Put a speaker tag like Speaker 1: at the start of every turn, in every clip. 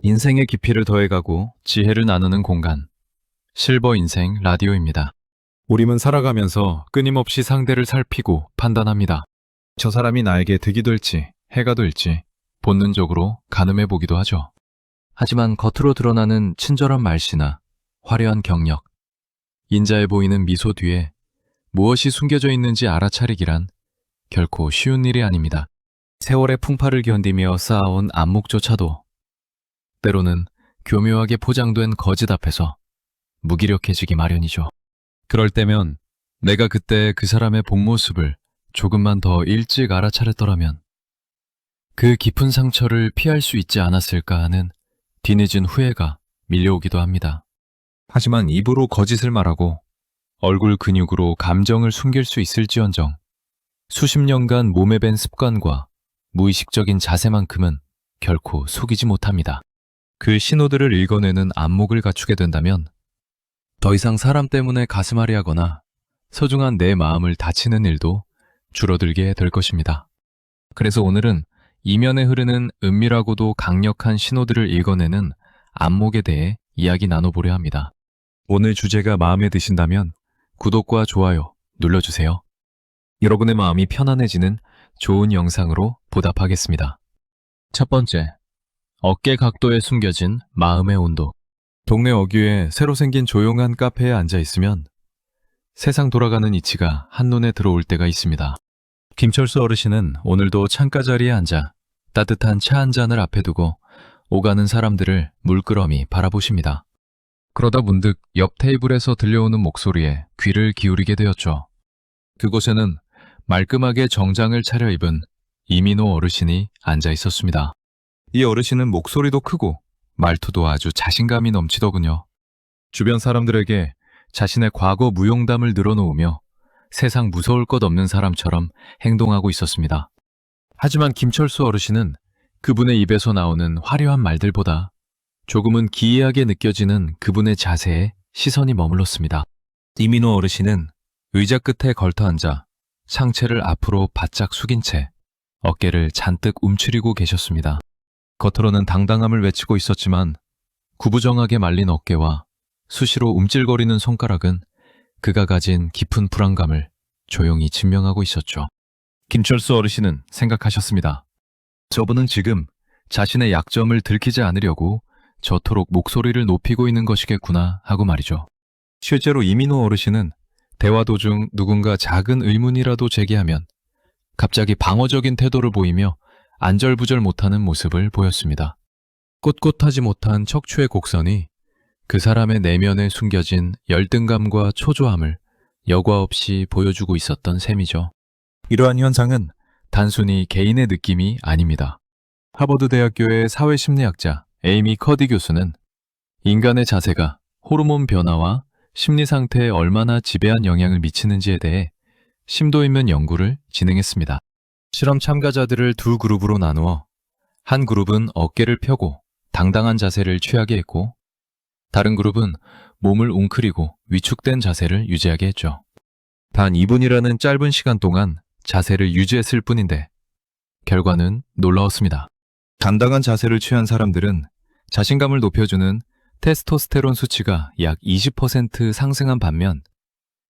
Speaker 1: 인생의 깊이를 더해가고 지혜를 나누는 공간. 실버 인생 라디오입니다. 우림은 살아가면서 끊임없이 상대를 살피고 판단합니다. 저 사람이 나에게 득이 될지 해가 될지 본능적으로 가늠해 보기도 하죠. 하지만 겉으로 드러나는 친절한 말씨나 화려한 경력, 인자해 보이는 미소 뒤에 무엇이 숨겨져 있는지 알아차리기란 결코 쉬운 일이 아닙니다. 세월의 풍파를 견디며 쌓아온 안목조차도 때로는 교묘하게 포장된 거짓 앞에서 무기력해지기 마련이죠. 그럴 때면 내가 그때 그 사람의 본 모습을 조금만 더 일찍 알아차렸더라면 그 깊은 상처를 피할 수 있지 않았을까 하는 뒤늦은 후회가 밀려오기도 합니다. 하지만 입으로 거짓을 말하고 얼굴 근육으로 감정을 숨길 수 있을지언정 수십 년간 몸에 밴 습관과 무의식적인 자세만큼은 결코 속이지 못합니다. 그 신호들을 읽어내는 안목을 갖추게 된다면 더 이상 사람 때문에 가슴앓이 하거나 소중한 내 마음을 다치는 일도 줄어들게 될 것입니다. 그래서 오늘은 이면에 흐르는 은밀하고도 강력한 신호들을 읽어내는 안목에 대해 이야기 나눠보려 합니다. 오늘 주제가 마음에 드신다면 구독과 좋아요 눌러주세요. 여러분의 마음이 편안해지는 좋은 영상으로 보답하겠습니다. 첫 번째, 어깨 각도에 숨겨진 마음의 온도. 동네 어귀에 새로 생긴 조용한 카페에 앉아 있으면 세상 돌아가는 이치가 한눈에 들어올 때가 있습니다. 김철수 어르신은 오늘도 창가 자리에 앉아 따뜻한 차 한 잔을 앞에 두고 오가는 사람들을 물끄러미 바라보십니다. 그러다 문득 옆 테이블에서 들려오는 목소리에 귀를 기울이게 되었죠. 그곳에는 말끔하게 정장을 차려입은 이민호 어르신이 앉아 있었습니다. 이 어르신은 목소리도 크고 말투도 아주 자신감이 넘치더군요. 주변 사람들에게 자신의 과거 무용담을 늘어놓으며 세상 무서울 것 없는 사람처럼 행동하고 있었습니다. 하지만 김철수 어르신은 그분의 입에서 나오는 화려한 말들보다 조금은 기이하게 느껴지는 그분의 자세에 시선이 머물렀습니다. 이민호 어르신은 의자 끝에 걸터앉아 상체를 앞으로 바짝 숙인 채 어깨를 잔뜩 움츠리고 계셨습니다. 겉으로는 당당함을 외치고 있었지만 구부정하게 말린 어깨와 수시로 움찔거리는 손가락은 그가 가진 깊은 불안감을 조용히 증명하고 있었죠. 김철수 어르신은 생각하셨습니다. 저분은 지금 자신의 약점을 들키지 않으려고 저토록 목소리를 높이고 있는 것이겠구나 하고 말이죠. 실제로 이민호 어르신은 대화 도중 누군가 작은 의문이라도 제기하면 갑자기 방어적인 태도를 보이며 안절부절 못하는 모습을 보였습니다. 꼿꼿하지 못한 척추의 곡선이 그 사람의 내면에 숨겨진 열등감과 초조함을 여과 없이 보여주고 있었던 셈이죠. 이러한 현상은 단순히 개인의 느낌이 아닙니다. 하버드 대학교의 사회심리학자 에이미 커디 교수는 인간의 자세가 호르몬 변화와 심리 상태에 얼마나 지배한 영향을 미치는지에 대해 심도 있는 연구를 진행했습니다. 실험 참가자들을 두 그룹으로 나누어 한 그룹은 어깨를 펴고 당당한 자세를 취하게 했고 다른 그룹은 몸을 웅크리고 위축된 자세를 유지하게 했죠. 단 2분이라는 짧은 시간 동안 자세를 유지했을 뿐인데 결과는 놀라웠습니다. 당당한 자세를 취한 사람들은 자신감을 높여주는 테스토스테론 수치가 약 20% 상승한 반면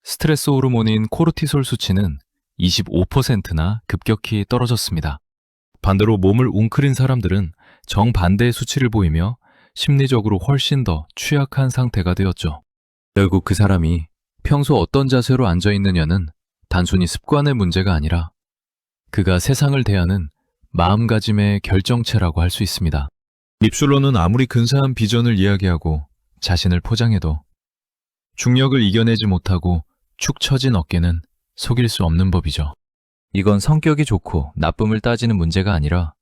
Speaker 1: 스트레스 호르몬인 코르티솔 수치는 25%나 급격히 떨어졌습니다. 반대로 몸을 웅크린 사람들은 정반대의 수치를 보이며 심리적으로 훨씬 더 취약한 상태가 되었죠. 결국 그 사람이 평소 어떤 자세로 앉아있느냐는 단순히 습관의 문제가 아니라 그가 세상을 대하는 마음가짐의 결정체라고 할 수 있습니다. 입술로는 아무리 근사한 비전을 이야기하고 자신을 포장해도 중력을 이겨내지 못하고 축 처진 어깨는 속일 수 없는 법이죠. 이건 성격이 좋고 나쁨을 따지는 문제가 아니라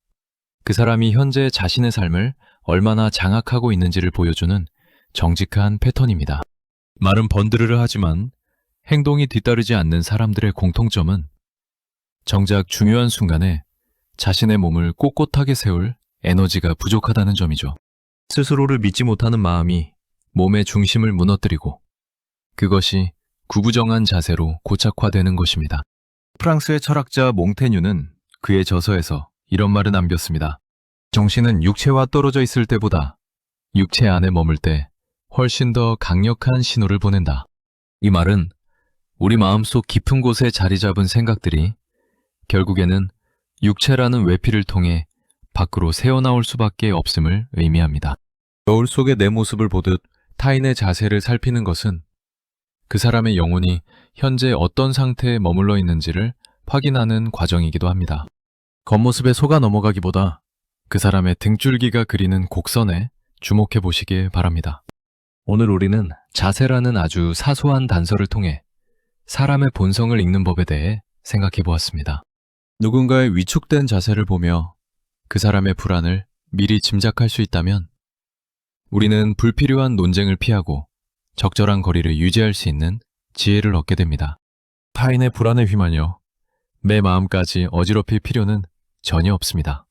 Speaker 1: 그 사람이 현재 자신의 삶을 얼마나 장악하고 있는지를 보여주는 정직한 패턴입니다. 말은 번드르르 하지만 행동이 뒤따르지 않는 사람들의 공통점은 정작 중요한 순간에 자신의 몸을 꼿꼿하게 세울 에너지가 부족하다는 점이죠. 스스로를 믿지 못하는 마음이 몸의 중심을 무너뜨리고 그것이 구부정한 자세로 고착화되는 것입니다. 프랑스의 철학자 몽테뉴는 그의 저서에서 이런 말을 남겼습니다. 정신은 육체와 떨어져 있을 때보다 육체 안에 머물 때 훨씬 더 강력한 신호를 보낸다. 이 말은 우리 마음속 깊은 곳에 자리 잡은 생각들이 결국에는 육체라는 외피를 통해 밖으로 새어나올 수밖에 없음을 의미합니다. 거울 속의 내 모습을 보듯 타인의 자세를 살피는 것은 그 사람의 영혼이 현재 어떤 상태에 머물러 있는지를 확인하는 과정이기도 합니다. 겉모습에 속아 넘어가기보다 그 사람의 등줄기가 그리는 곡선에 주목해 보시길 바랍니다. 오늘 우리는 자세라는 아주 사소한 단서를 통해 사람의 본성을 읽는 법에 대해 생각해 보았습니다. 누군가의 위축된 자세를 보며 그 사람의 불안을 미리 짐작할 수 있다면 우리는 불필요한 논쟁을 피하고 적절한 거리를 유지할 수 있는 지혜를 얻게 됩니다. 타인의 불안에 휘말려 내 마음까지 어지럽힐 필요는 전혀 없습니다.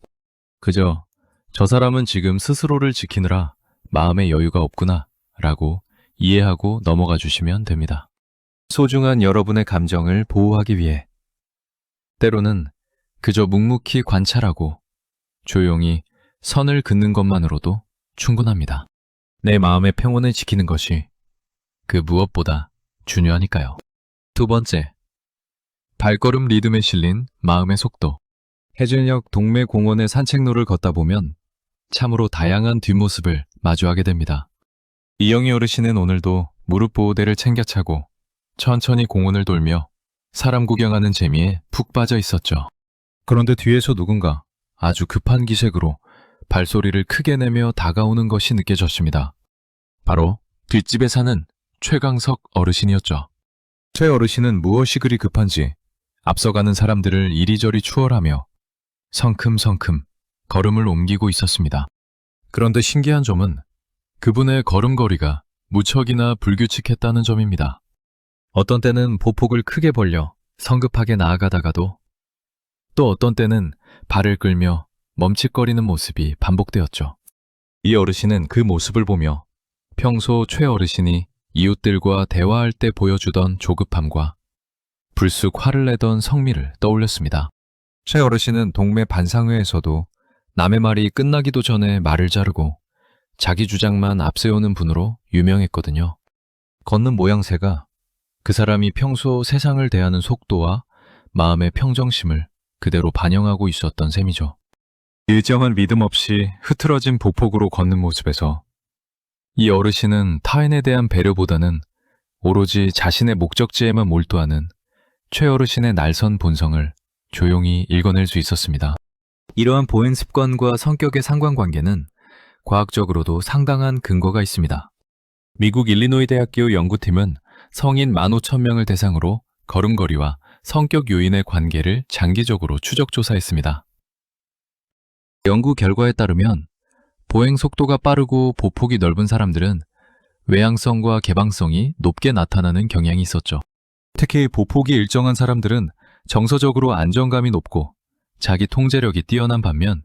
Speaker 1: 그저 저 사람은 지금 스스로를 지키느라 마음의 여유가 없구나 라고 이해하고 넘어가 주시면 됩니다. 소중한 여러분의 감정을 보호하기 위해 때로는 그저 묵묵히 관찰하고 조용히 선을 긋는 것만으로도 충분합니다. 내 마음의 평온을 지키는 것이 그 무엇보다 중요하니까요. 두 번째, 발걸음 리듬에 실린 마음의 속도. 해질녘 동네 공원의 산책로를 걷다 보면 참으로 다양한 뒷모습을 마주하게 됩니다. 이영희 어르신은 오늘도 무릎 보호대를 챙겨 차고 천천히 공원을 돌며 사람 구경하는 재미에 푹 빠져 있었죠. 그런데 뒤에서 누군가 아주 급한 기색으로 발소리를 크게 내며 다가오는 것이 느껴졌습니다. 바로 뒷집에 사는 최강석 어르신이었죠. 최 어르신은 무엇이 그리 급한지 앞서가는 사람들을 이리저리 추월하며 성큼성큼 걸음을 옮기고 있었습니다. 그런데 신기한 점은 그분의 걸음걸이가 무척이나 불규칙했다는 점입니다. 어떤 때는 보폭을 크게 벌려 성급하게 나아가다가도 또 어떤 때는 발을 끌며 멈칫거리는 모습이 반복되었죠. 이 어르신은 그 모습을 보며 평소 최 어르신이 이웃들과 대화할 때 보여주던 조급함과 불쑥 화를 내던 성미를 떠올렸습니다. 최 어르신은 동네 반상회에서도 남의 말이 끝나기도 전에 말을 자르고 자기 주장만 앞세우는 분으로 유명했거든요. 걷는 모양새가 그 사람이 평소 세상을 대하는 속도와 마음의 평정심을 그대로 반영하고 있었던 셈이죠. 일정한 리듬 없이 흐트러진 보폭으로 걷는 모습에서 이 어르신은 타인에 대한 배려보다는 오로지 자신의 목적지에만 몰두하는 최 어르신의 날선 본성을 조용히 읽어낼 수 있었습니다. 이러한 보행 습관과 성격의 상관관계는 과학적으로도 상당한 근거가 있습니다. 미국 일리노이 대학교 연구팀은 성인 15,000명을 대상으로 걸음걸이와 성격 요인의 관계를 장기적으로 추적 조사했습니다. 연구 결과에 따르면 보행 속도가 빠르고 보폭이 넓은 사람들은 외향성과 개방성이 높게 나타나는 경향이 있었죠. 특히 보폭이 일정한 사람들은 정서적으로 안정감이 높고 자기 통제력이 뛰어난 반면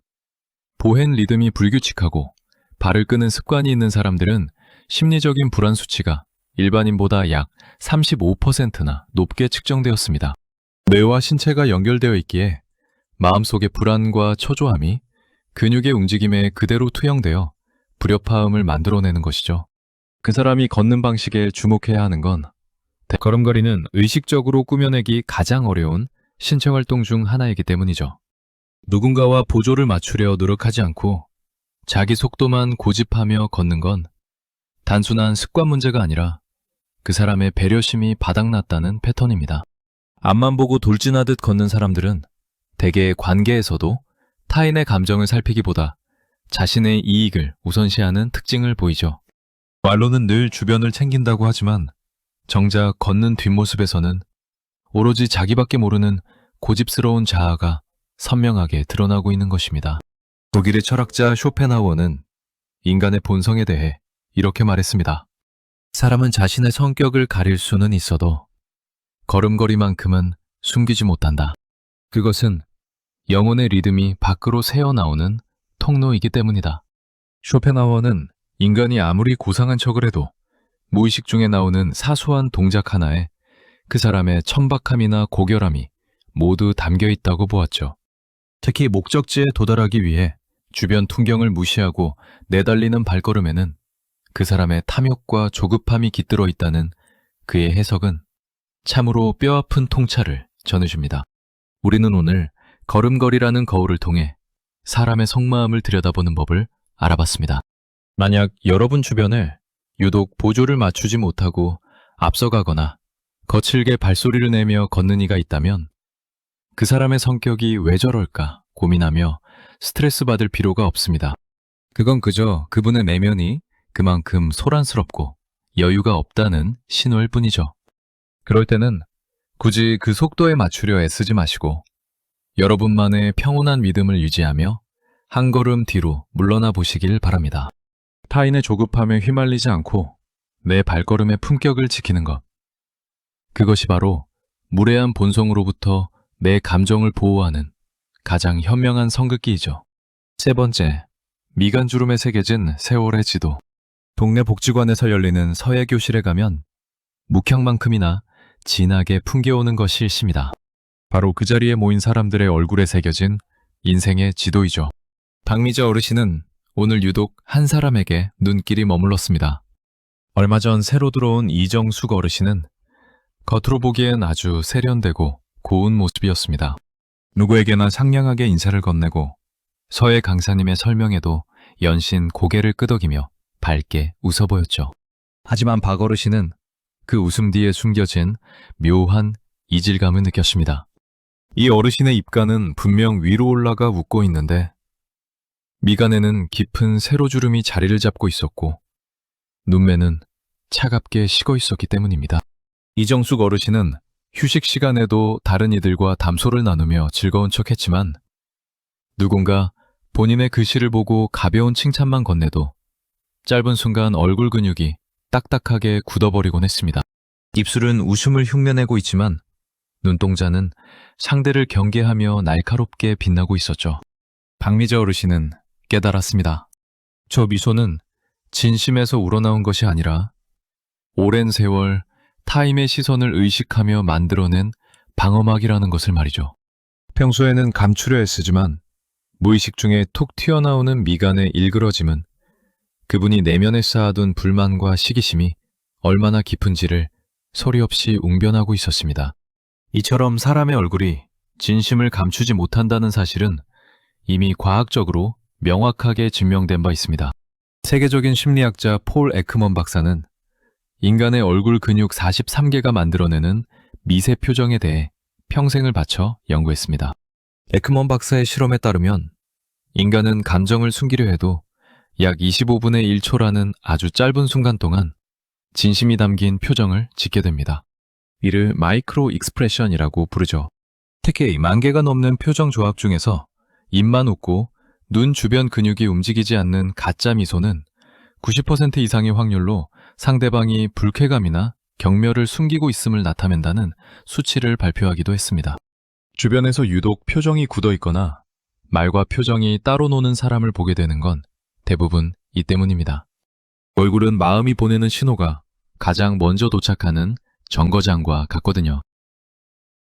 Speaker 1: 보행 리듬이 불규칙하고 발을 끄는 습관이 있는 사람들은 심리적인 불안 수치가 일반인보다 약 35%나 높게 측정되었습니다. 뇌와 신체가 연결되어 있기에 마음속의 불안과 초조함이 근육의 움직임에 그대로 투영되어 불협화음을 만들어내는 것이죠. 그 사람이 걷는 방식에 주목해야 하는 건 걸음걸이는 의식적으로 꾸며내기 가장 어려운 신체활동 중 하나이기 때문이죠. 누군가와 보조를 맞추려 노력하지 않고 자기 속도만 고집하며 걷는 건 단순한 습관 문제가 아니라 그 사람의 배려심이 바닥났다는 패턴입니다. 앞만 보고 돌진하듯 걷는 사람들은 대개 관계에서도 타인의 감정을 살피기보다 자신의 이익을 우선시하는 특징을 보이죠. 말로는 늘 주변을 챙긴다고 하지만 정작 걷는 뒷모습에서는 오로지 자기밖에 모르는 고집스러운 자아가 선명하게 드러나고 있는 것입니다. 독일의 철학자 쇼펜하우어는 인간의 본성에 대해 이렇게 말했습니다. 사람은 자신의 성격을 가릴 수는 있어도 걸음걸이만큼은 숨기지 못한다. 그것은 영혼의 리듬이 밖으로 새어나오는 통로이기 때문이다. 쇼펜하우어는 인간이 아무리 고상한 척을 해도 무의식 중에 나오는 사소한 동작 하나에 그 사람의 천박함이나 고결함이 모두 담겨 있다고 보았죠. 특히 목적지에 도달하기 위해 주변 풍경을 무시하고 내달리는 발걸음에는 그 사람의 탐욕과 조급함이 깃들어 있다는 그의 해석은 참으로 뼈아픈 통찰을 전해줍니다. 우리는 오늘 걸음걸이라는 거울을 통해 사람의 속마음을 들여다보는 법을 알아봤습니다. 만약 여러분 주변에 유독 보조를 맞추지 못하고 앞서가거나 거칠게 발소리를 내며 걷는 이가 있다면 그 사람의 성격이 왜 저럴까 고민하며 스트레스 받을 필요가 없습니다. 그건 그저 그분의 내면이 그만큼 소란스럽고 여유가 없다는 신호일 뿐이죠. 그럴 때는 굳이 그 속도에 맞추려 애쓰지 마시고 여러분만의 평온한 믿음을 유지하며 한 걸음 뒤로 물러나 보시길 바랍니다. 타인의 조급함에 휘말리지 않고 내 발걸음의 품격을 지키는 것. 그것이 바로 무례한 본성으로부터 내 감정을 보호하는 가장 현명한 성극기이죠. 세 번째, 미간주름에 새겨진 세월의 지도. 동네 복지관에서 열리는 서예교실에 가면 묵형만큼이나 진하게 풍겨오는 것이 일심이다. 바로 그 자리에 모인 사람들의 얼굴에 새겨진 인생의 지도이죠. 박미자 어르신은 오늘 유독 한 사람에게 눈길이 머물렀습니다. 얼마 전 새로 들어온 이정숙 어르신은 겉으로 보기엔 아주 세련되고 고운 모습이었습니다. 누구에게나 상냥하게 인사를 건네고 서예 강사님의 설명에도 연신 고개를 끄덕이며 밝게 웃어 보였죠. 하지만 박 어르신은 그 웃음 뒤에 숨겨진 묘한 이질감을 느꼈습니다. 이 어르신의 입가는 분명 위로 올라가 웃고 있는데 미간에는 깊은 세로주름이 자리를 잡고 있었고 눈매는 차갑게 식어 있었기 때문입니다. 이정숙 어르신은 휴식 시간에도 다른 이들과 담소를 나누며 즐거운 척했지만 누군가 본인의 글씨를 보고 가벼운 칭찬만 건네도 짧은 순간 얼굴 근육이 딱딱하게 굳어버리곤 했습니다. 입술은 웃음을 흉내내고 있지만 눈동자는 상대를 경계하며 날카롭게 빛나고 있었죠. 박미자 어르신은 깨달았습니다. 저 미소는 진심에서 우러나온 것이 아니라 오랜 세월 타인의 시선을 의식하며 만들어낸 방어막이라는 것을 말이죠. 평소에는 감추려 애쓰지만 무의식 중에 톡 튀어나오는 미간의 일그러짐은 그분이 내면에 쌓아둔 불만과 시기심이 얼마나 깊은지를 소리 없이 웅변하고 있었습니다. 이처럼 사람의 얼굴이 진심을 감추지 못한다는 사실은 이미 과학적으로 명확하게 증명된 바 있습니다. 세계적인 심리학자 폴 에크먼 박사는 인간의 얼굴 근육 43개가 만들어내는 미세 표정에 대해 평생을 바쳐 연구했습니다. 에크먼 박사의 실험에 따르면 인간은 감정을 숨기려 해도 약 25분의 1초라는 아주 짧은 순간 동안 진심이 담긴 표정을 짓게 됩니다. 이를 마이크로 익스프레션이라고 부르죠. 특히 10,000개가 넘는 표정 조합 중에서 입만 웃고 눈 주변 근육이 움직이지 않는 가짜 미소는 90% 이상의 확률로 상대방이 불쾌감이나 경멸을 숨기고 있음을 나타낸다는 수치를 발표하기도 했습니다. 주변에서 유독 표정이 굳어 있거나 말과 표정이 따로 노는 사람을 보게 되는 건 대부분 이 때문입니다. 얼굴은 마음이 보내는 신호가 가장 먼저 도착하는 정거장과 같거든요.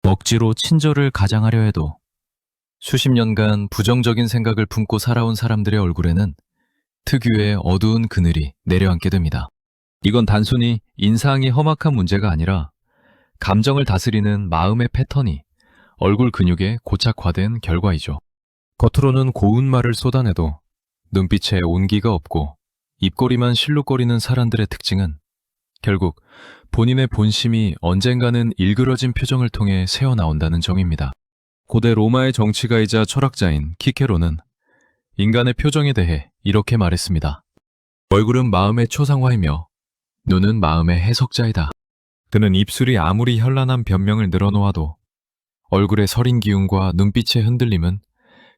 Speaker 1: 억지로 친절을 가장하려 해도 수십 년간 부정적인 생각을 품고 살아온 사람들의 얼굴에는 특유의 어두운 그늘이 내려앉게 됩니다. 이건 단순히 인상이 험악한 문제가 아니라 감정을 다스리는 마음의 패턴이 얼굴 근육에 고착화된 결과이죠. 겉으로는 고운 말을 쏟아내도 눈빛에 온기가 없고 입꼬리만 실룩거리는 사람들의 특징은 결국 본인의 본심이 언젠가는 일그러진 표정을 통해 새어나온다는 점입니다. 고대 로마의 정치가이자 철학자인 키케로는 인간의 표정에 대해 이렇게 말했습니다. 얼굴은 마음의 초상화이며 눈은 마음의 해석자이다. 그는 입술이 아무리 현란한 변명을 늘어놓아도 얼굴의 서린 기운과 눈빛의 흔들림은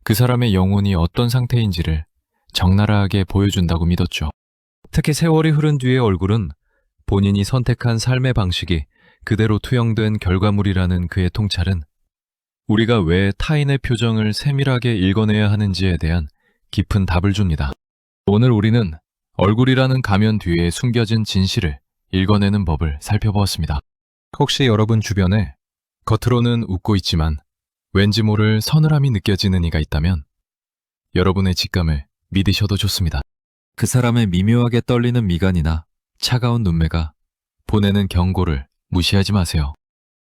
Speaker 1: 그 사람의 영혼이 어떤 상태인지를 적나라하게 보여준다고 믿었죠. 특히 세월이 흐른 뒤의 얼굴은 본인이 선택한 삶의 방식이 그대로 투영된 결과물이라는 그의 통찰은 우리가 왜 타인의 표정을 세밀하게 읽어내야 하는지에 대한 깊은 답을 줍니다. 오늘 우리는 얼굴이라는 가면 뒤에 숨겨진 진실을 읽어내는 법을 살펴보았습니다. 혹시 여러분 주변에 겉으로는 웃고 있지만 왠지 모를 서늘함이 느껴지는 이가 있다면 여러분의 직감을 믿으셔도 좋습니다. 그 사람의 미묘하게 떨리는 미간이나 차가운 눈매가 보내는 경고를 무시하지 마세요.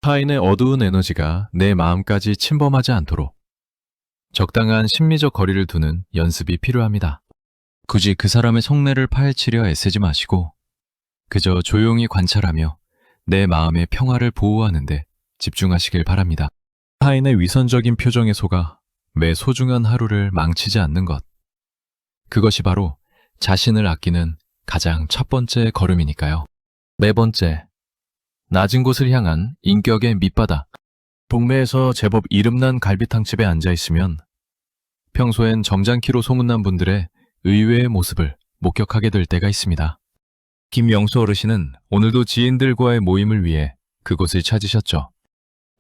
Speaker 1: 타인의 어두운 에너지가 내 마음까지 침범하지 않도록 적당한 심리적 거리를 두는 연습이 필요합니다. 굳이 그 사람의 속내를 파헤치려 애쓰지 마시고 그저 조용히 관찰하며 내 마음의 평화를 보호하는 데 집중하시길 바랍니다. 타인의 위선적인 표정에 속아 매 소중한 하루를 망치지 않는 것. 그것이 바로 자신을 아끼는 가장 첫 번째 걸음이니까요. 네 번째, 낮은 곳을 향한 인격의 밑바닥. 동네에서 제법 이름난 갈비탕집에 앉아있으면 평소엔 점잖기로 소문난 분들의 의외의 모습을 목격하게 될 때가 있습니다. 김영수 어르신은 오늘도 지인들과의 모임을 위해 그곳을 찾으셨죠.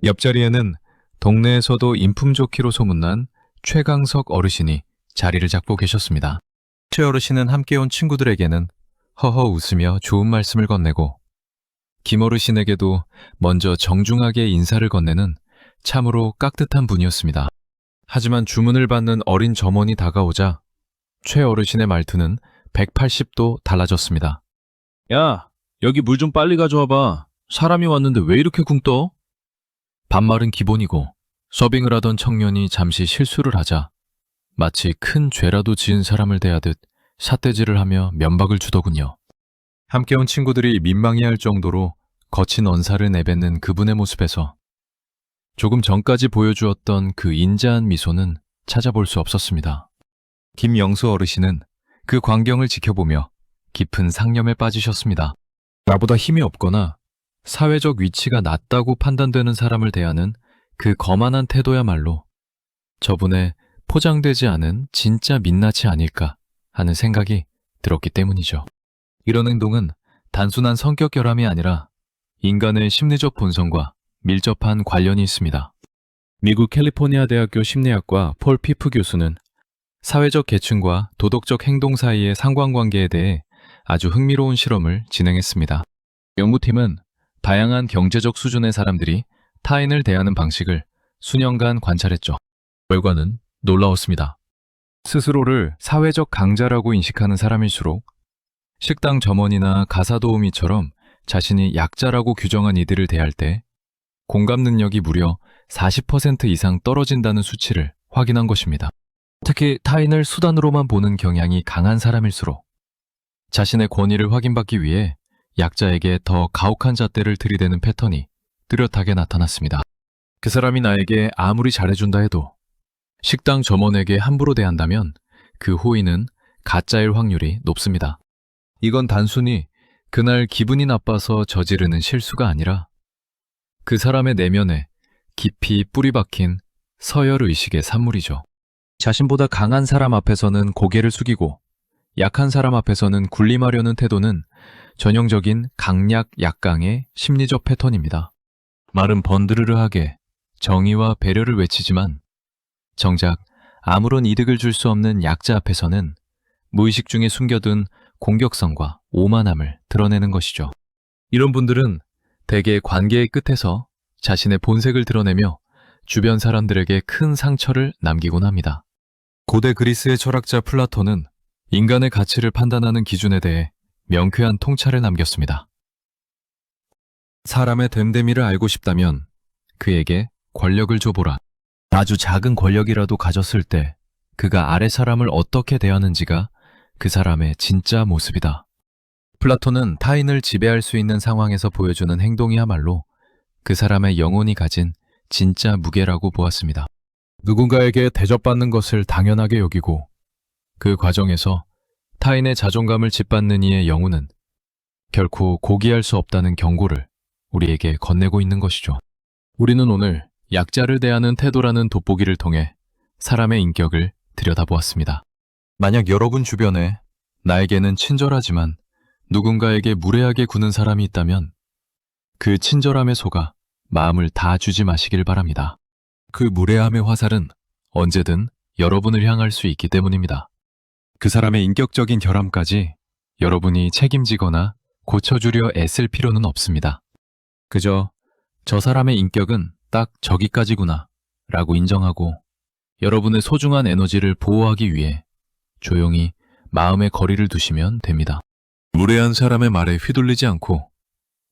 Speaker 1: 옆자리에는 동네에서도 인품 좋기로 소문난 최강석 어르신이 자리를 잡고 계셨습니다. 최 어르신은 함께 온 친구들에게는 허허 웃으며 좋은 말씀을 건네고 김 어르신에게도 먼저 정중하게 인사를 건네는 참으로 깍듯한 분이었습니다. 하지만 주문을 받는 어린 점원이 다가오자 최 어르신의 말투는 180도 달라졌습니다. 야, 여기 물 좀 빨리 가져와봐. 사람이 왔는데 왜 이렇게 굶떠? 반말은 기본이고 서빙을 하던 청년이 잠시 실수를 하자 마치 큰 죄라도 지은 사람을 대하듯 삿대질을 하며 면박을 주더군요. 함께 온 친구들이 민망해할 정도로 거친 언사를 내뱉는 그분의 모습에서 조금 전까지 보여주었던 그 인자한 미소는 찾아볼 수 없었습니다. 김영수 어르신은 그 광경을 지켜보며 깊은 상념에 빠지셨습니다. 나보다 힘이 없거나 사회적 위치가 낮다고 판단되는 사람을 대하는 그 거만한 태도야말로 저분의 포장되지 않은 진짜 민낯이 아닐까 하는 생각이 들었기 때문이죠. 이런 행동은 단순한 성격 결함이 아니라 인간의 심리적 본성과 밀접한 관련이 있습니다. 미국 캘리포니아 대학교 심리학과 폴 피프 교수는 사회적 계층과 도덕적 행동 사이의 상관관계에 대해 아주 흥미로운 실험을 진행했습니다. 연구팀은 다양한 경제적 수준의 사람들이 타인을 대하는 방식을 수년간 관찰했죠. 결과는 놀라웠습니다. 스스로를 사회적 강자라고 인식하는 사람일수록 식당 점원이나 가사도우미처럼 자신이 약자라고 규정한 이들을 대할 때 공감 능력이 무려 40% 이상 떨어진다는 수치를 확인한 것입니다. 특히 타인을 수단으로만 보는 경향이 강한 사람일수록 자신의 권위를 확인받기 위해 약자에게 더 가혹한 잣대를 들이대는 패턴이 뚜렷하게 나타났습니다. 그 사람이 나에게 아무리 잘해준다 해도 식당 점원에게 함부로 대한다면 그 호의는 가짜일 확률이 높습니다. 이건 단순히 그날 기분이 나빠서 저지르는 실수가 아니라 그 사람의 내면에 깊이 뿌리 박힌 서열 의식의 산물이죠. 자신보다 강한 사람 앞에서는 고개를 숙이고 약한 사람 앞에서는 군림하려는 태도는 전형적인 강약 약강의 심리적 패턴입니다. 말은 번드르르하게 정의와 배려를 외치지만 정작 아무런 이득을 줄 수 없는 약자 앞에서는 무의식 중에 숨겨둔 공격성과 오만함을 드러내는 것이죠. 이런 분들은 대개 관계의 끝에서 자신의 본색을 드러내며 주변 사람들에게 큰 상처를 남기곤 합니다. 고대 그리스의 철학자 플라톤은 인간의 가치를 판단하는 기준에 대해 명쾌한 통찰을 남겼습니다. 사람의 됨됨이를 알고 싶다면 그에게 권력을 줘보라. 아주 작은 권력이라도 가졌을 때 그가 아래 사람을 어떻게 대하는지가 그 사람의 진짜 모습이다. 플라톤은 타인을 지배할 수 있는 상황에서 보여주는 행동이야말로 그 사람의 영혼이 가진 진짜 무게라고 보았습니다. 누군가에게 대접받는 것을 당연하게 여기고 그 과정에서 타인의 자존감을 짓밟는 이의 영혼은 결코 고귀할 수 없다는 경고를 우리에게 건네고 있는 것이죠. 우리는 오늘 약자를 대하는 태도라는 돋보기를 통해 사람의 인격을 들여다보았습니다. 만약 여러분 주변에 나에게는 친절하지만 누군가에게 무례하게 구는 사람이 있다면 그 친절함에 속아 마음을 다 주지 마시길 바랍니다. 그 무례함의 화살은 언제든 여러분을 향할 수 있기 때문입니다. 그 사람의 인격적인 결함까지 여러분이 책임지거나 고쳐주려 애쓸 필요는 없습니다. 그저 저 사람의 인격은 딱 저기까지구나 라고 인정하고 여러분의 소중한 에너지를 보호하기 위해 조용히 마음의 거리를 두시면 됩니다. 무례한 사람의 말에 휘둘리지 않고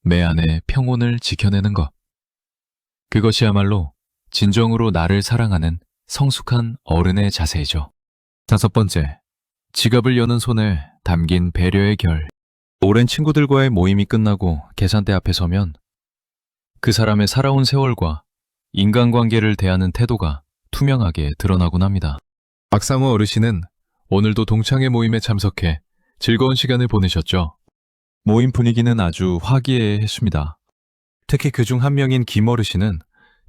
Speaker 1: 내 안의 평온을 지켜내는 것. 그것이야말로 진정으로 나를 사랑하는 성숙한 어른의 자세이죠. 5번째, 지갑을 여는 손에 담긴 배려의 결. 오랜 친구들과의 모임이 끝나고 계산대 앞에 서면 그 사람의 살아온 세월과 인간관계를 대하는 태도가 투명하게 드러나곤 합니다. 박상호 어르신은 오늘도 동창회 모임에 참석해 즐거운 시간을 보내셨죠. 모임 분위기는 아주 화기애애했습니다. 특히 그중 한 명인 김 어르신은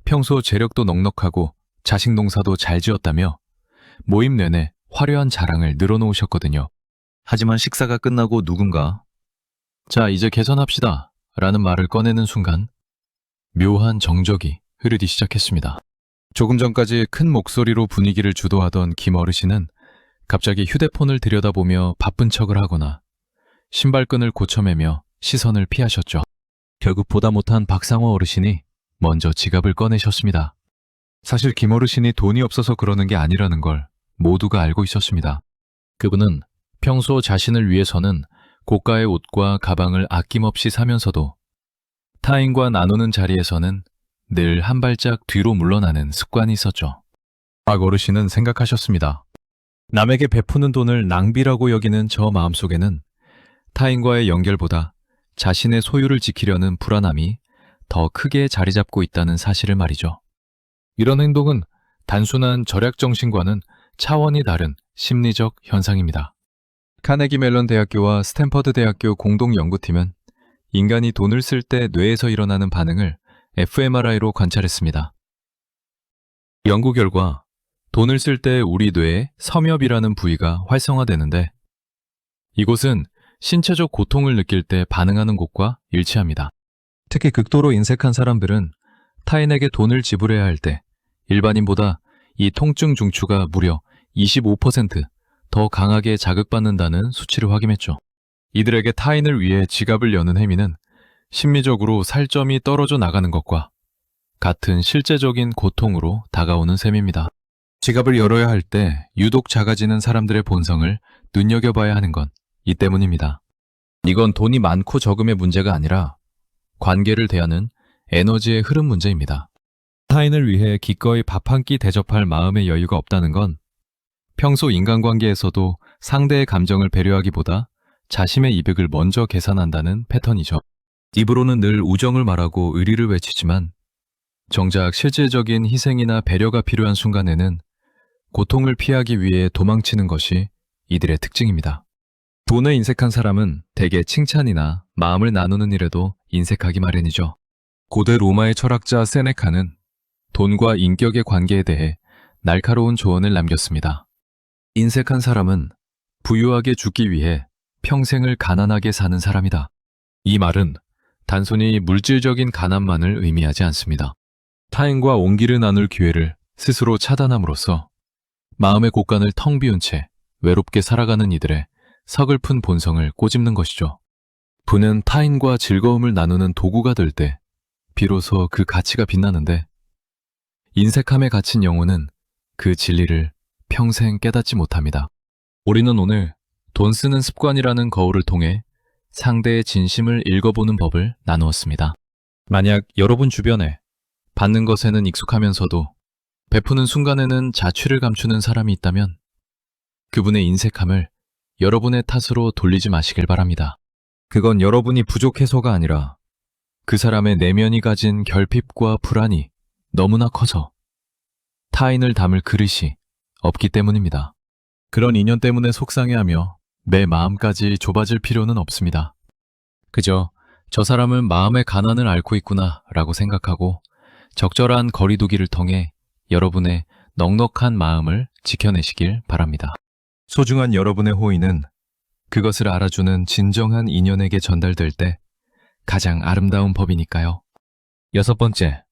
Speaker 1: 평소 재력도 넉넉하고 자식 농사도 잘 지었다며 모임 내내 화려한 자랑을 늘어놓으셨거든요. 하지만 식사가 끝나고 누군가 "자, 이제 계산합시다" 라는 말을 꺼내는 순간 묘한 정적이 흐르기 시작했습니다. 조금 전까지 큰 목소리로 분위기를 주도하던 김 어르신은 갑자기 휴대폰을 들여다보며 바쁜 척을 하거나 신발끈을 고쳐매며 시선을 피하셨죠. 결국 보다 못한 박상호 어르신이 먼저 지갑을 꺼내셨습니다. 사실 김 어르신이 돈이 없어서 그러는 게 아니라는 걸 모두가 알고 있었습니다. 그분은 평소 자신을 위해서는 고가의 옷과 가방을 아낌없이 사면서도 타인과 나누는 자리에서는 늘 한 발짝 뒤로 물러나는 습관이 있었죠. 박 어르신은 생각하셨습니다. 남에게 베푸는 돈을 낭비라고 여기는 저 마음속에는 타인과의 연결보다 자신의 소유를 지키려는 불안함이 더 크게 자리 잡고 있다는 사실을 말이죠. 이런 행동은 단순한 절약 정신과는 차원이 다른 심리적 현상입니다. 카네기 멜론 대학교와 스탠퍼드 대학교 공동 연구팀은 인간이 돈을 쓸 때 뇌에서 일어나는 반응을 fMRI로 관찰했습니다. 연구 결과 돈을 쓸 때 우리 뇌의 섬엽이라는 부위가 활성화되는데 이곳은 신체적 고통을 느낄 때 반응하는 곳과 일치합니다. 특히 극도로 인색한 사람들은 타인에게 돈을 지불해야 할 때 일반인보다 이 통증 중추가 무려 25% 더 강하게 자극받는다는 수치를 확인했죠. 이들에게 타인을 위해 지갑을 여는 행위는 심리적으로 살점이 떨어져 나가는 것과 같은 실제적인 고통으로 다가오는 셈입니다. 지갑을 열어야 할 때 유독 작아지는 사람들의 본성을 눈여겨봐야 하는 건 이 때문입니다. 이건 돈이 많고 적음의 문제가 아니라 관계를 대하는 에너지의 흐름 문제입니다. 타인을 위해 기꺼이 밥 한 끼 대접할 마음의 여유가 없다는 건 평소 인간관계에서도 상대의 감정을 배려하기보다 자신의 이득을 먼저 계산한다는 패턴이죠. 입으로는 늘 우정을 말하고 의리를 외치지만 정작 실질적인 희생이나 배려가 필요한 순간에는 고통을 피하기 위해 도망치는 것이 이들의 특징입니다. 돈에 인색한 사람은 대개 칭찬이나 마음을 나누는 일에도 인색하기 마련이죠. 고대 로마의 철학자 세네카는 돈과 인격의 관계에 대해 날카로운 조언을 남겼습니다. 인색한 사람은 부유하게 죽기 위해 평생을 가난하게 사는 사람이다. 이 말은 단순히 물질적인 가난만을 의미하지 않습니다. 타인과 온기를 나눌 기회를 스스로 차단함으로써 마음의 곳간을 텅 비운 채 외롭게 살아가는 이들의 서글픈 본성을 꼬집는 것이죠. 부는 타인과 즐거움을 나누는 도구가 될 때 비로소 그 가치가 빛나는데 인색함에 갇힌 영혼은 그 진리를 평생 깨닫지 못합니다. 우리는 오늘 돈 쓰는 습관이라는 거울을 통해 상대의 진심을 읽어보는 법을 나누었습니다. 만약 여러분 주변에 받는 것에는 익숙하면서도 베푸는 순간에는 자취를 감추는 사람이 있다면 그분의 인색함을 여러분의 탓으로 돌리지 마시길 바랍니다. 그건 여러분이 부족해서가 아니라 그 사람의 내면이 가진 결핍과 불안이 너무나 커서 타인을 담을 그릇이 없기 때문입니다. 그런 인연 때문에 속상해하며 내 마음까지 좁아질 필요는 없습니다. 그저 저 사람은 마음의 가난을 앓고 있구나 라고 생각하고 적절한 거리두기를 통해 여러분의 넉넉한 마음을 지켜내시길 바랍니다. 소중한 여러분의 호의는 그것을 알아주는 진정한 인연에게 전달될 때 가장 아름다운 법이니까요. 6번째,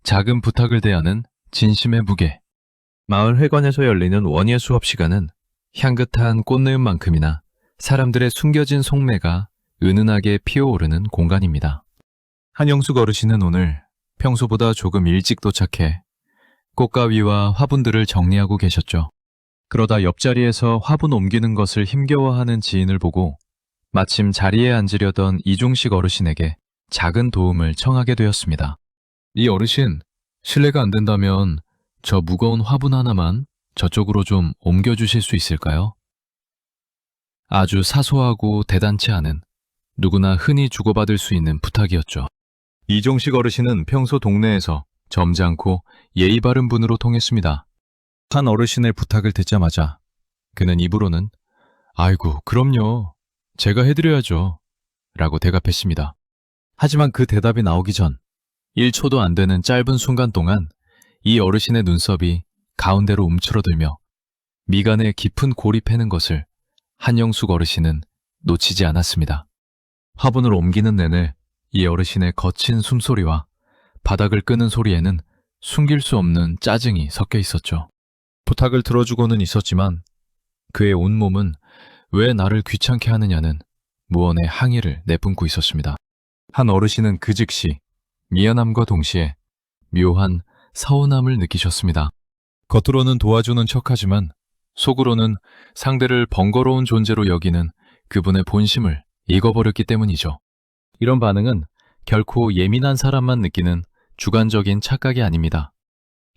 Speaker 1: 작은 부탁을 대하는 진심의 무게. 마을 회관에서 열리는 원예 수업 시간은 향긋한 꽃내음만큼이나 사람들의 숨겨진 속내가 은은하게 피어오르는 공간입니다. 한영숙 어르신은 오늘 평소보다 조금 일찍 도착해 꽃가위와 화분들을 정리하고 계셨죠. 그러다 옆자리에서 화분 옮기는 것을 힘겨워하는 지인을 보고 마침 자리에 앉으려던 이중식 어르신에게 작은 도움을 청하게 되었습니다. 이 어르신, 실례가 안 된다면 저 무거운 화분 하나만 저쪽으로 좀 옮겨주실 수 있을까요? 아주 사소하고 대단치 않은 누구나 흔히 주고받을 수 있는 부탁이었죠. 이종식 어르신은 평소 동네에서 점잖고 예의 바른 분으로 통했습니다. 한 어르신의 부탁을 듣자마자 그는 입으로는 아이고, 그럼요. 제가 해드려야죠. 라고 대답했습니다. 하지만 그 대답이 나오기 전 1초도 안 되는 짧은 순간 동안 이 어르신의 눈썹이 가운데로 움츠러들며 미간에 깊은 골이 패는 것을 한영숙 어르신은 놓치지 않았습니다. 화분을 옮기는 내내 이 어르신의 거친 숨소리와 바닥을 끄는 소리에는 숨길 수 없는 짜증이 섞여 있었죠. 부탁을 들어주고는 있었지만 그의 온몸은 왜 나를 귀찮게 하느냐는 무언의 항의를 내뿜고 있었습니다. 한 어르신은 그 즉시 미안함과 동시에 묘한 서운함을 느끼셨습니다. 겉으로는 도와주는 척하지만 속으로는 상대를 번거로운 존재로 여기는 그분의 본심을 읽어버렸기 때문이죠. 이런 반응은 결코 예민한 사람만 느끼는 주관적인 착각이 아닙니다.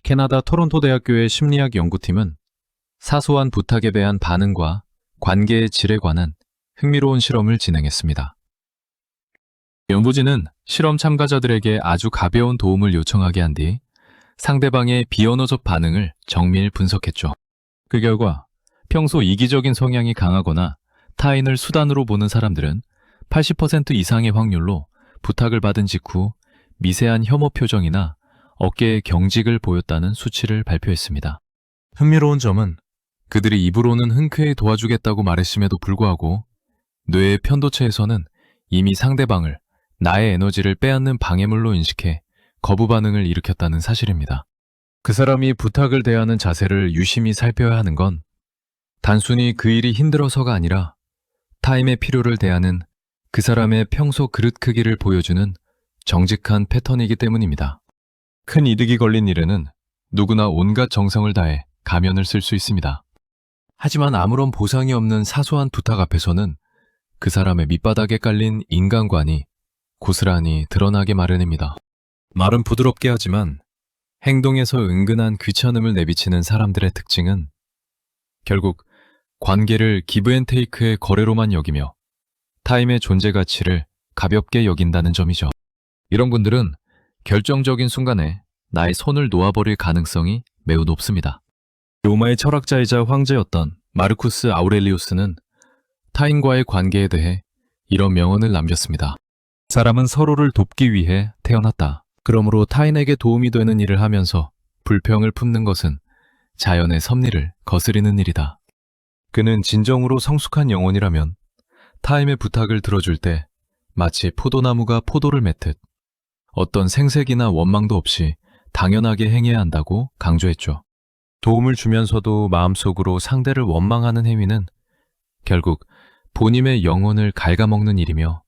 Speaker 1: 캐나다 토론토 대학교의 심리학 연구팀은 사소한 부탁에 대한 반응과 관계의 질에 관한 흥미로운 실험을 진행했습니다. 연구진은 실험 참가자들에게 아주 가벼운 도움을 요청하게 한 뒤 상대방의 비언어적 반응을 정밀 분석했죠. 그 결과 평소 이기적인 성향이 강하거나 타인을 수단으로 보는 사람들은 80% 이상의 확률로 부탁을 받은 직후 미세한 혐오 표정이나 어깨에 경직을 보였다는 수치를 발표했습니다. 흥미로운 점은 그들이 입으로는 흔쾌히 도와주겠다고 말했음에도 불구하고 뇌의 편도체에서는 이미 상대방을 나의 에너지를 빼앗는 방해물로 인식해 거부 반응을 일으켰다는 사실입니다. 그 사람이 부탁을 대하는 자세를 유심히 살펴야 하는 건 단순히 그 일이 힘들어서가 아니라 타인의 필요를 대하는 그 사람의 평소 그릇 크기를 보여주는 정직한 패턴이기 때문입니다. 큰 이득이 걸린 일에는 누구나 온갖 정성을 다해 가면을 쓸 수 있습니다. 하지만 아무런 보상이 없는 사소한 부탁 앞에서는 그 사람의 밑바닥에 깔린 인간관이 고스란히 드러나게 마련입니다. 말은 부드럽게 하지만 행동에서 은근한 귀찮음을 내비치는 사람들의 특징은 결국 관계를 기브앤테이크의 거래로만 여기며 타인의 존재 가치를 가볍게 여긴다는 점이죠. 이런 분들은 결정적인 순간에 나의 손을 놓아버릴 가능성이 매우 높습니다. 로마의 철학자이자 황제였던 마르쿠스 아우렐리우스는 타인과의 관계에 대해 이런 명언을 남겼습니다. 사람은 서로를 돕기 위해 태어났다. 그러므로 타인에게 도움이 되는 일을 하면서 불평을 품는 것은 자연의 섭리를 거스리는 일이다. 그는 진정으로 성숙한 영혼이라면 타인의 부탁을 들어줄 때 마치 포도나무가 포도를 맺듯 어떤 생색이나 원망도 없이 당연하게 행해야 한다고 강조했죠. 도움을 주면서도 마음속으로 상대를 원망하는 행위는 결국 본인의 영혼을 갉아먹는 일이며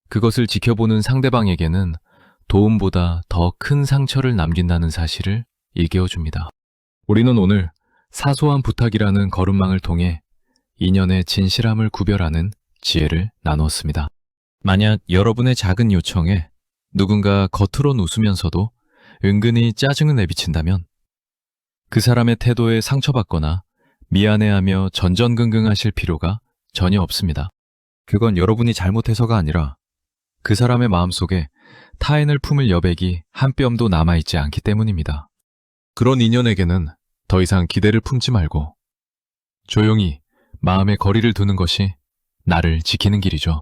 Speaker 1: 그것을 지켜보는 상대방에게는 도움보다 더 큰 상처를 남긴다는 사실을 일깨워줍니다. 우리는 오늘 사소한 부탁이라는 거름망을 통해 인연의 진실함을 구별하는 지혜를 나누었습니다. 만약 여러분의 작은 요청에 누군가 겉으론 웃으면서도 은근히 짜증을 내비친다면 그 사람의 태도에 상처받거나 미안해하며 전전긍긍하실 필요가 전혀 없습니다. 그건 여러분이 잘못해서가 아니라 그 사람의 마음속에 타인을 품을 여백이 한 뼘도 남아있지 않기 때문입니다. 그런 인연에게는 더 이상 기대를 품지 말고 조용히 마음의 거리를 두는 것이 나를 지키는 길이죠.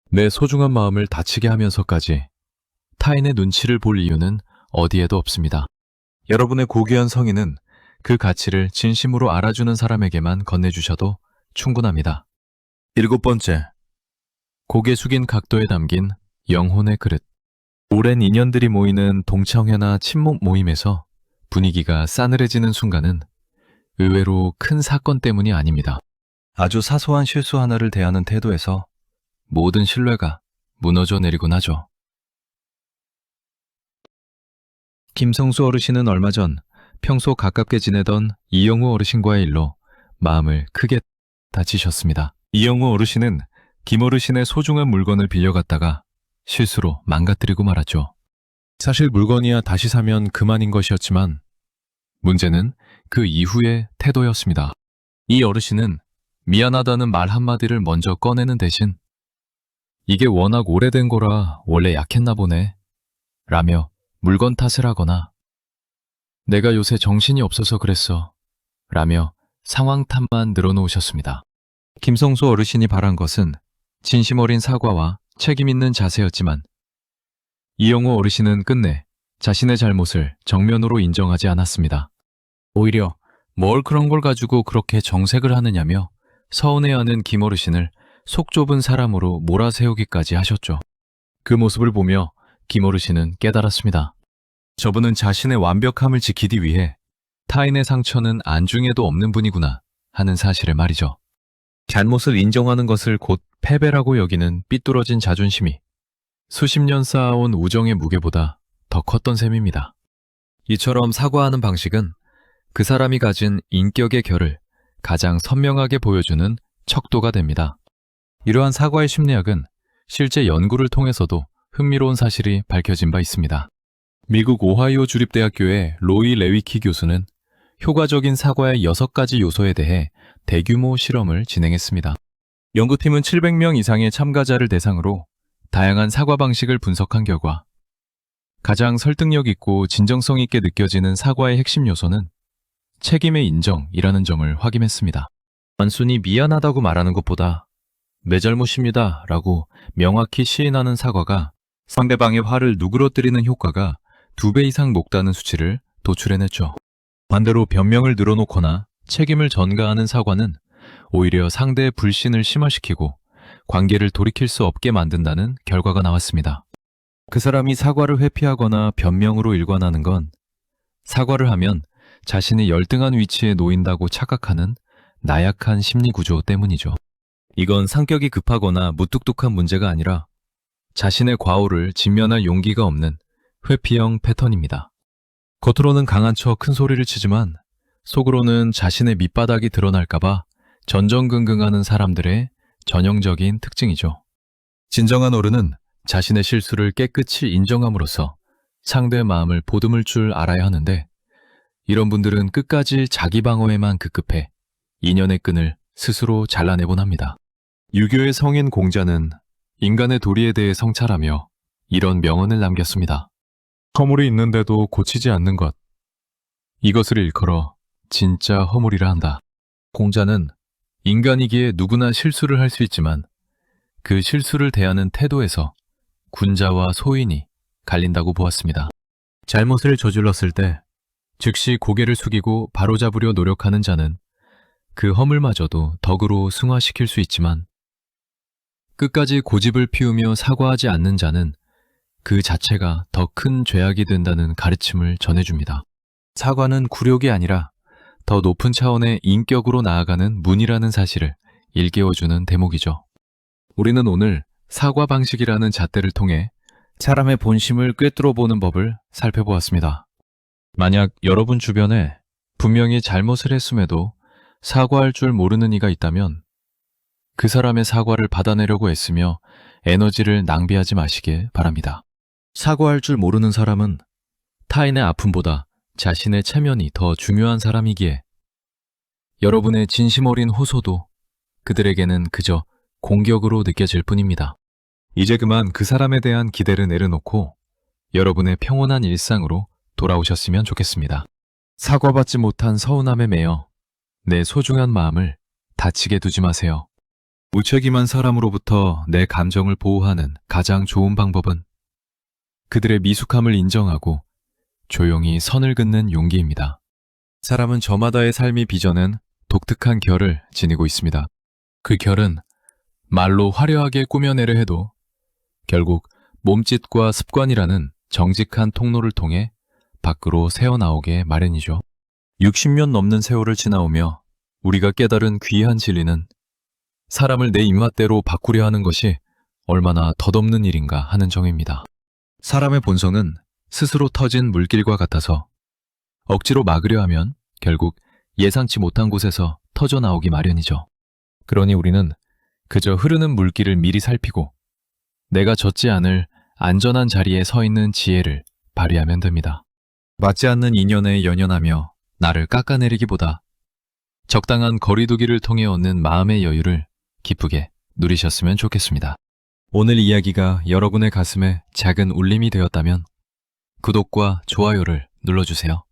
Speaker 1: 내 소중한 마음을 다치게 하면서까지 타인의 눈치를 볼 이유는 어디에도 없습니다. 여러분의 고귀한 성의는 그 가치를 진심으로 알아주는 사람에게만 건네주셔도 충분합니다. 7번째, 고개 숙인 각도에 담긴 영혼의 그릇. 오랜 인연들이 모이는 동창회나 친목 모임에서 분위기가 싸늘해지는 순간은 의외로 큰 사건 때문이 아닙니다. 아주 사소한 실수 하나를 대하는 태도에서 모든 신뢰가 무너져 내리곤 하죠. 김성수 어르신은 얼마 전 평소 가깝게 지내던 이영우 어르신과의 일로 마음을 크게 다치셨습니다. 이영우 어르신은 김 어르신의 소중한 물건을 빌려갔다가 실수로 망가뜨리고 말았죠. 사실 물건이야 다시 사면 그만인 것이었지만 문제는 그 이후의 태도였습니다. 이 어르신은 미안하다는 말 한마디를 먼저 꺼내는 대신 이게 워낙 오래된 거라 원래 약했나 보네 라며 물건 탓을 하거나 내가 요새 정신이 없어서 그랬어 라며 상황 탓만 늘어놓으셨습니다. 김성수 어르신이 바란 것은 진심 어린 사과와 책임 있는 자세였지만 이영호 어르신은 끝내 자신의 잘못을 정면으로 인정하지 않았습니다. 오히려 뭘 그런 걸 가지고 그렇게 정색을 하느냐며 서운해하는 김 어르신을 속 좁은 사람으로 몰아세우기까지 하셨죠. 그 모습을 보며 김 어르신은 깨달았습니다. 저분은 자신의 완벽함을 지키기 위해 타인의 상처는 안중에도 없는 분이구나 하는 사실을 말이죠. 잘못을 인정하는 것을 곧 패배라고 여기는 삐뚤어진 자존심이 수십 년 쌓아온 우정의 무게보다 더 컸던 셈입니다. 이처럼 사과하는 방식은 그 사람이 가진 인격의 결을 가장 선명하게 보여주는 척도가 됩니다. 이러한 사과의 심리학은 실제 연구를 통해서도 흥미로운 사실이 밝혀진 바 있습니다. 미국 오하이오 주립대학교의 로이 레위키 교수는 효과적인 사과의 6가지 요소에 대해 대규모 실험을 진행했습니다. 연구팀은 700명 이상의 참가자를 대상으로 다양한 사과 방식을 분석한 결과 가장 설득력 있고 진정성 있게 느껴지는 사과의 핵심 요소는 책임의 인정이라는 점을 확인했습니다. 단순히 미안하다고 말하는 것보다 내 잘못입니다 라고 명확히 시인하는 사과가 상대방의 화를 누그러뜨리는 효과가 2배 이상 높다는 수치를 도출해냈죠. 반대로 변명을 늘어놓거나 책임을 전가하는 사과는 오히려 상대의 불신을 심화시키고 관계를 돌이킬 수 없게 만든다는 결과가 나왔습니다. 그 사람이 사과를 회피하거나 변명으로 일관하는 건 사과를 하면 자신이 열등한 위치에 놓인다고 착각하는 나약한 심리 구조 때문이죠. 이건 성격이 급하거나 무뚝뚝한 문제가 아니라 자신의 과오를 직면할 용기가 없는 회피형 패턴입니다. 겉으로는 강한 척 큰 소리를 치지만 속으로는 자신의 밑바닥이 드러날까봐 전전긍긍하는 사람들의 전형적인 특징이죠. 진정한 어른은 자신의 실수를 깨끗이 인정함으로써 상대의 마음을 보듬을 줄 알아야 하는데 이런 분들은 끝까지 자기 방어에만 급급해 인연의 끈을 스스로 잘라내곤 합니다. 유교의 성인 공자는 인간의 도리에 대해 성찰하며 이런 명언을 남겼습니다. 허물이 있는데도 고치지 않는 것. 이것을 일컬어 진짜 허물이라 한다. 공자는 인간이기에 누구나 실수를 할 수 있지만 그 실수를 대하는 태도에서 군자와 소인이 갈린다고 보았습니다. 잘못을 저질렀을 때 즉시 고개를 숙이고 바로잡으려 노력하는 자는 그 허물마저도 덕으로 승화시킬 수 있지만 끝까지 고집을 피우며 사과하지 않는 자는 그 자체가 더 큰 죄악이 된다는 가르침을 전해줍니다. 사과는 굴욕이 아니라 더 높은 차원의 인격으로 나아가는 문이라는 사실을 일깨워주는 대목이죠. 우리는 오늘 사과 방식이라는 잣대를 통해 사람의 본심을 꿰뚫어보는 법을 살펴보았습니다. 만약 여러분 주변에 분명히 잘못을 했음에도 사과할 줄 모르는 이가 있다면 그 사람의 사과를 받아내려고 애쓰며 에너지를 낭비하지 마시길 바랍니다. 사과할 줄 모르는 사람은 타인의 아픔보다 자신의 체면이 더 중요한 사람이기에 여러분의 진심 어린 호소도 그들에게는 그저 공격으로 느껴질 뿐입니다. 이제 그만 그 사람에 대한 기대를 내려놓고 여러분의 평온한 일상으로 돌아오셨으면 좋겠습니다. 사과받지 못한 서운함에 매여 내 소중한 마음을 다치게 두지 마세요. 무책임한 사람으로부터 내 감정을 보호하는 가장 좋은 방법은 그들의 미숙함을 인정하고 조용히 선을 긋는 용기입니다. 사람은 저마다의 삶이 빚어낸 독특한 결을 지니고 있습니다. 그 결은 말로 화려하게 꾸며내려 해도 결국 몸짓과 습관이라는 정직한 통로를 통해 밖으로 새어나오게 마련이죠. 60년 넘는 세월을 지나오며 우리가 깨달은 귀한 진리는 사람을 내 입맛대로 바꾸려 하는 것이 얼마나 덧없는 일인가 하는 점입니다. 사람의 본성은 스스로 터진 물길과 같아서 억지로 막으려 하면 결국 예상치 못한 곳에서 터져 나오기 마련이죠. 그러니 우리는 그저 흐르는 물길을 미리 살피고 내가 젖지 않을 안전한 자리에 서 있는 지혜를 발휘하면 됩니다. 맞지 않는 인연에 연연하며 나를 깎아내리기보다 적당한 거리두기를 통해 얻는 마음의 여유를 기쁘게 누리셨으면 좋겠습니다. 오늘 이야기가 여러분의 가슴에 작은 울림이 되었다면 구독과 좋아요를 눌러주세요.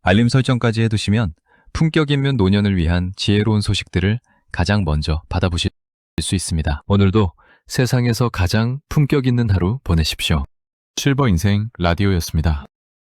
Speaker 1: 알림 설정까지 해두시면 품격 있는 노년을 위한 지혜로운 소식들을 가장 먼저 받아보실 수 있습니다. 오늘도 세상에서 가장 품격 있는 하루 보내십시오. 실버 인생 라디오였습니다.